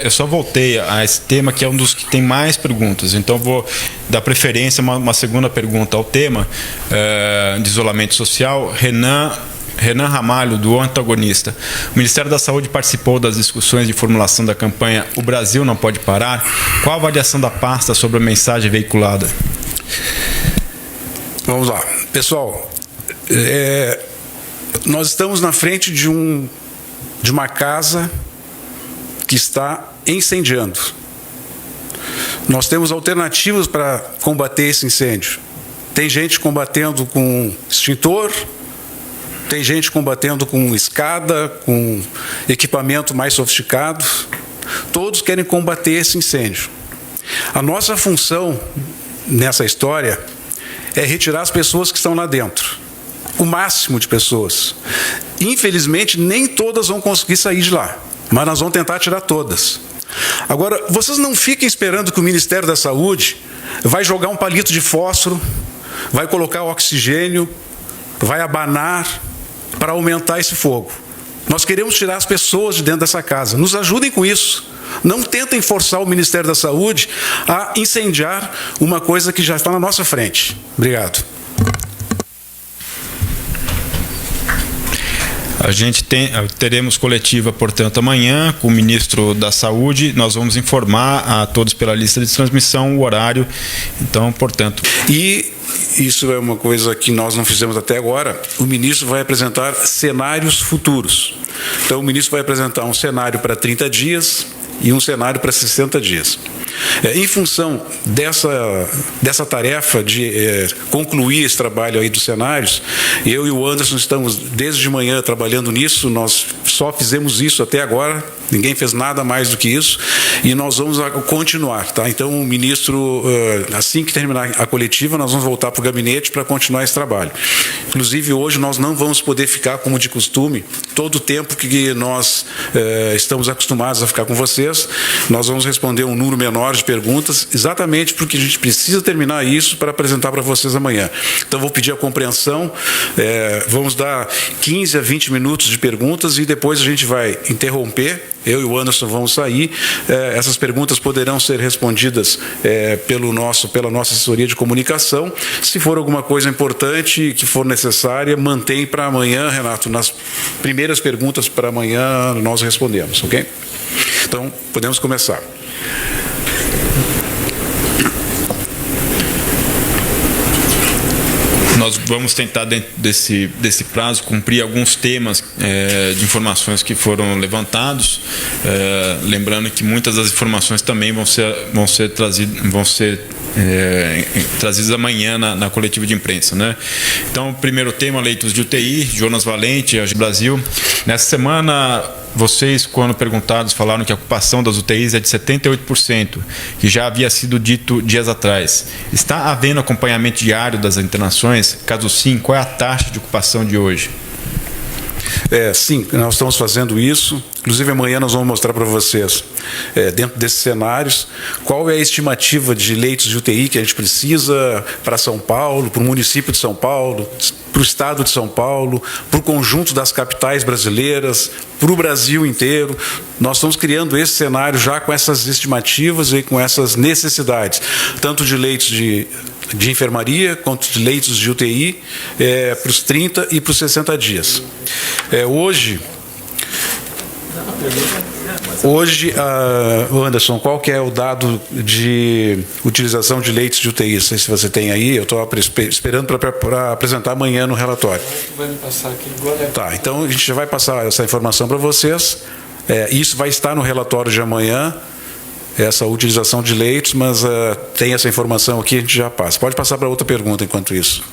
eu só voltei a esse tema, que é um dos que tem mais perguntas. Então, vou dar preferência a uma segunda pergunta ao tema de isolamento social. Renan Ramalho, do Antagonista. O Ministério da Saúde participou das discussões de formulação da campanha O Brasil Não Pode Parar. Qual a avaliação da pasta sobre a mensagem veiculada? Vamos lá. Pessoal, nós estamos na frente de uma casa que está incendiando. Nós temos alternativas para combater esse incêndio. Tem gente combatendo com extintor, tem gente combatendo com escada, com equipamento mais sofisticado. Todos querem combater esse incêndio. A nossa função nessa história é retirar as pessoas que estão lá dentro. O máximo de pessoas. Infelizmente, nem todas vão conseguir sair de lá, mas nós vamos tentar tirar todas. Agora, vocês não fiquem esperando que o Ministério da Saúde vai jogar um palito de fósforo, vai colocar oxigênio, vai abanar para aumentar esse fogo. Nós queremos tirar as pessoas de dentro dessa casa. Nos ajudem com isso. Não tentem forçar o Ministério da Saúde a incendiar uma coisa que já está na nossa frente. Obrigado. Teremos coletiva, portanto, amanhã com o ministro da Saúde. Nós vamos informar a todos pela lista de transmissão o horário. Então, portanto... E isso é uma coisa que nós não fizemos até agora. O ministro vai apresentar cenários futuros. Então, o ministro vai apresentar um cenário para 30 dias e um cenário para 60 dias. Em função dessa tarefa de concluir esse trabalho aí dos cenários, eu e o Anderson estamos desde de manhã trabalhando nisso. Nós só fizemos isso até agora, ninguém fez nada mais do que isso, e nós vamos continuar, tá? Então, o ministro, assim que terminar a coletiva, nós vamos voltar para o gabinete para continuar esse trabalho. Inclusive, hoje nós não vamos poder ficar, como de costume, todo o tempo que nós estamos acostumados a ficar com vocês. Nós vamos responder um número menor de perguntas, exatamente porque a gente precisa terminar isso para apresentar para vocês amanhã. Então, vou pedir a compreensão, vamos dar 15 a 20 minutos de perguntas e depois a gente vai interromper, eu e o Anderson vamos sair. Essas perguntas poderão ser respondidas pela nossa assessoria de comunicação. Se for alguma coisa importante que for necessária, mantém para amanhã, Renato. Nas primeiras perguntas para amanhã nós respondemos, ok? Então, podemos começar. Nós vamos tentar, dentro desse prazo, cumprir alguns temas de informações que foram levantados, lembrando que muitas das informações também vão ser trazidas amanhã na coletiva de imprensa, né? Então, o primeiro tema, leitos de UTI, Jonas Valente, Brasil. Nessa semana, vocês, quando perguntados, falaram que a ocupação das UTIs é de 78%, que já havia sido dito dias atrás. Está havendo acompanhamento diário das internações? Caso sim, qual é a taxa de ocupação de hoje? Sim, nós estamos fazendo isso. Inclusive, amanhã nós vamos mostrar para vocês, dentro desses cenários, qual é a estimativa de leitos de UTI que a gente precisa para São Paulo, para o município de São Paulo, para o estado de São Paulo, para o conjunto das capitais brasileiras, para o Brasil inteiro. Nós estamos criando esse cenário já com essas estimativas e com essas necessidades, tanto de leitos de enfermaria, quanto de leitos de UTI, para os 30 e para os 60 dias. Hoje, Anderson, qual que é o dado de utilização de leitos de UTI? Não sei se você tem aí, eu estou esperando para apresentar amanhã no relatório. Vai me passar aqui agora. Tá, então a gente já vai passar essa informação para vocês. Isso vai estar no relatório de amanhã, essa utilização de leitos, mas tem essa informação aqui, a gente já passa. Pode passar para outra pergunta enquanto isso.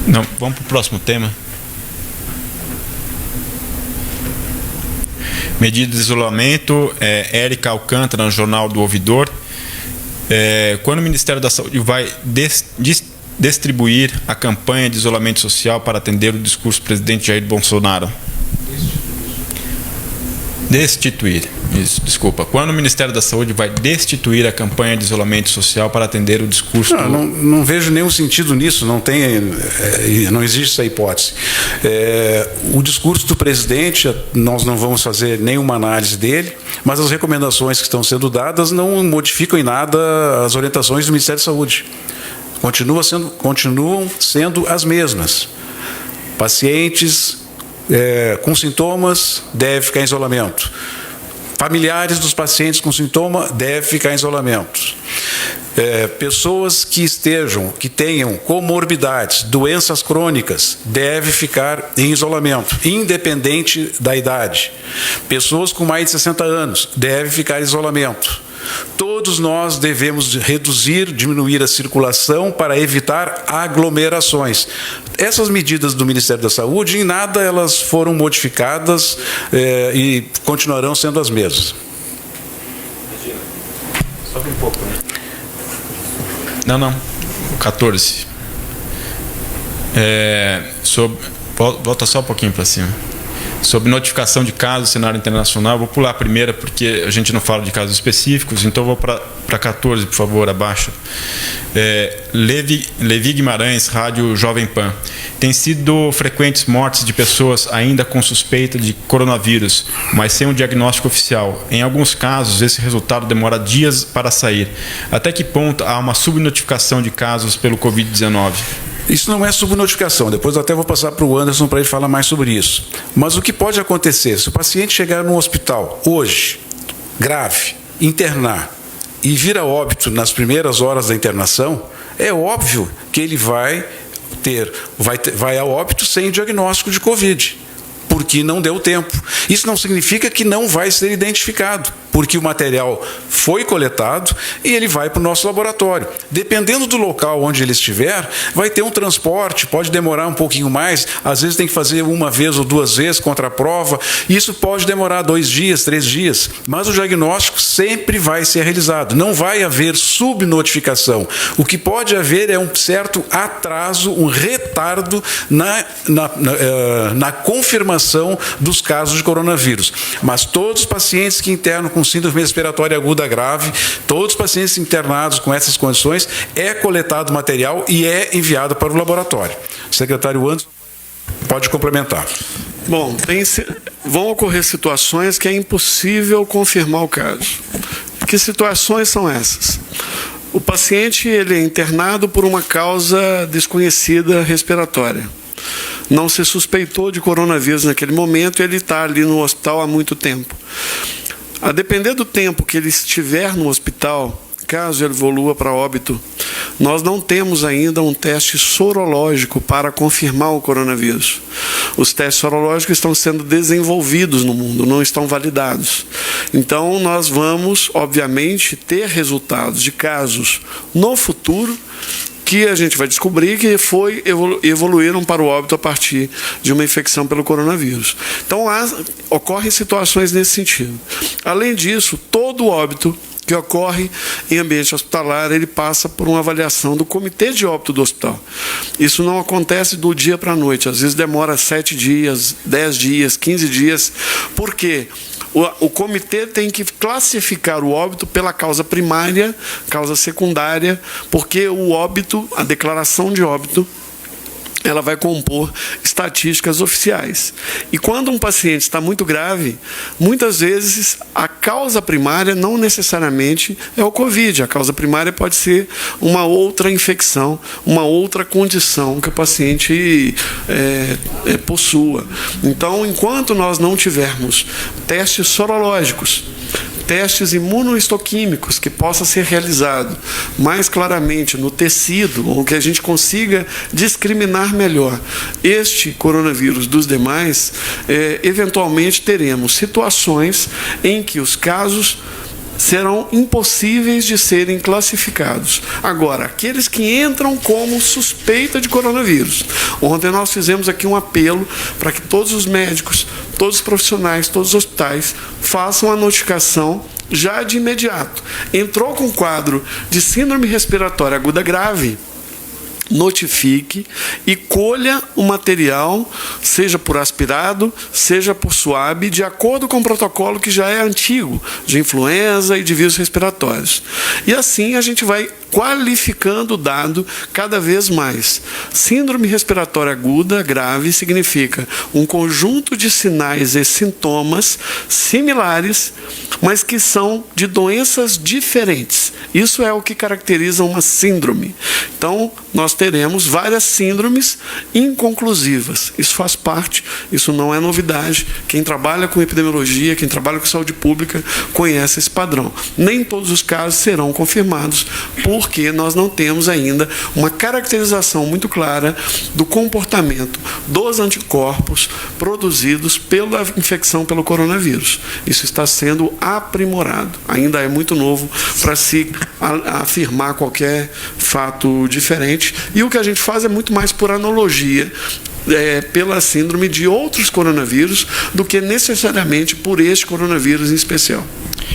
Não, vamos para o próximo tema. Medidas de isolamento, Érica Alcântara, no Jornal do Ouvidor. Quando o Ministério da Saúde vai distribuir a campanha de isolamento social para atender o discurso do presidente Jair Bolsonaro? Destituir. Isso, desculpa. Quando o Ministério da Saúde vai destituir a campanha de isolamento social para atender o discurso... Não vejo nenhum sentido nisso, não existe essa hipótese. O discurso do presidente, nós não vamos fazer nenhuma análise dele, mas as recomendações que estão sendo dadas não modificam em nada as orientações do Ministério da Saúde. Continuam sendo as mesmas. Pacientes com sintomas devem ficar em isolamento. Familiares dos pacientes com sintoma devem ficar em isolamento. Pessoas que tenham comorbidades, doenças crônicas, devem ficar em isolamento, independente da idade. Pessoas com mais de 60 anos devem ficar em isolamento. Todos nós devemos diminuir a circulação para evitar aglomerações. Essas medidas do Ministério da Saúde, em nada elas foram modificadas e continuarão sendo as mesmas. Sobe um pouco, né? Não. 14. Volta só um pouquinho para cima. Sobre notificação de casos, cenário internacional, vou pular a primeira porque a gente não fala de casos específicos, então vou para 14, por favor, abaixo. Levi Guimarães, Rádio Jovem Pan. Tem sido frequentes mortes de pessoas ainda com suspeita de coronavírus, mas sem um diagnóstico oficial. Em alguns casos, esse resultado demora dias para sair. Até que ponto há uma subnotificação de casos pelo Covid-19? Isso não é subnotificação, depois eu até vou passar para o Anderson para ele falar mais sobre isso. Mas o que pode acontecer, se o paciente chegar no hospital hoje, grave, internar e vir a óbito nas primeiras horas da internação, é óbvio que ele vai a óbito sem diagnóstico de Covid, porque não deu tempo. Isso não significa que não vai ser identificado, porque o material foi coletado e ele vai para o nosso laboratório. Dependendo do local onde ele estiver, vai ter um transporte, pode demorar um pouquinho mais, às vezes tem que fazer uma vez ou duas vezes contra a prova, isso pode demorar 2 dias, 3 dias, mas o diagnóstico sempre vai ser realizado, não vai haver subnotificação. O que pode haver é um certo atraso, um retardo na confirmação dos casos de coronavírus. Mas todos os pacientes que internam com síndrome respiratória aguda grave, todos os pacientes internados com essas condições, é coletado material e é enviado para o laboratório. Secretário Anderson, pode complementar. Bom, vão ocorrer situações que é impossível confirmar o caso. Que situações são essas? O paciente ele é internado por uma causa desconhecida respiratória. Não se suspeitou de coronavírus naquele momento e ele está ali no hospital há muito tempo. A depender do tempo que ele estiver no hospital, caso ele evolua para óbito, nós não temos ainda um teste sorológico para confirmar o coronavírus. Os testes sorológicos estão sendo desenvolvidos no mundo, não estão validados. Então, nós vamos, obviamente, ter resultados de casos no futuro que a gente vai descobrir que evoluíram para o óbito a partir de uma infecção pelo coronavírus. Então, ocorrem situações nesse sentido. Além disso, todo óbito que ocorre em ambiente hospitalar, ele passa por uma avaliação do comitê de óbito do hospital. Isso não acontece do dia para a noite, às vezes demora 7 dias, 10 dias, 15 dias, porque o comitê tem que classificar o óbito pela causa primária, causa secundária, porque o óbito, a declaração de óbito, ela vai compor estatísticas oficiais. E quando um paciente está muito grave, muitas vezes a causa primária não necessariamente é o Covid. A causa primária pode ser uma outra infecção, uma outra condição que o paciente possua. Então, enquanto nós não tivermos testes sorológicos, testes imunohistoquímicos que possa ser realizado mais claramente no tecido, ou que a gente consiga discriminar melhor este coronavírus dos demais, eventualmente teremos situações em que os casos serão impossíveis de serem classificados. Agora, aqueles que entram como suspeita de coronavírus. Ontem nós fizemos aqui um apelo para que todos os médicos, todos os profissionais, todos os hospitais façam a notificação já de imediato. Entrou com quadro de síndrome respiratória aguda grave, notifique e colha o material, seja por aspirado, seja por suave, de acordo com o protocolo que já é antigo, de influenza e de vírus respiratórios. E assim a gente vai qualificando o dado cada vez mais. Síndrome respiratória aguda grave significa um conjunto de sinais e sintomas similares, mas que são de doenças diferentes. Isso é o que caracteriza uma síndrome. Então, nós teremos várias síndromes inconclusivas. Isso faz parte, isso não é novidade. Quem trabalha com epidemiologia, quem trabalha com saúde pública, conhece esse padrão. Nem todos os casos serão confirmados, porque nós não temos ainda uma caracterização muito clara do comportamento dos anticorpos produzidos pela infecção pelo coronavírus. Isso está sendo aprimorado. Ainda é muito novo para se afirmar qualquer fato diferente. E o que a gente faz é muito mais por analogia pela síndrome de outros coronavírus do que necessariamente por este coronavírus em especial.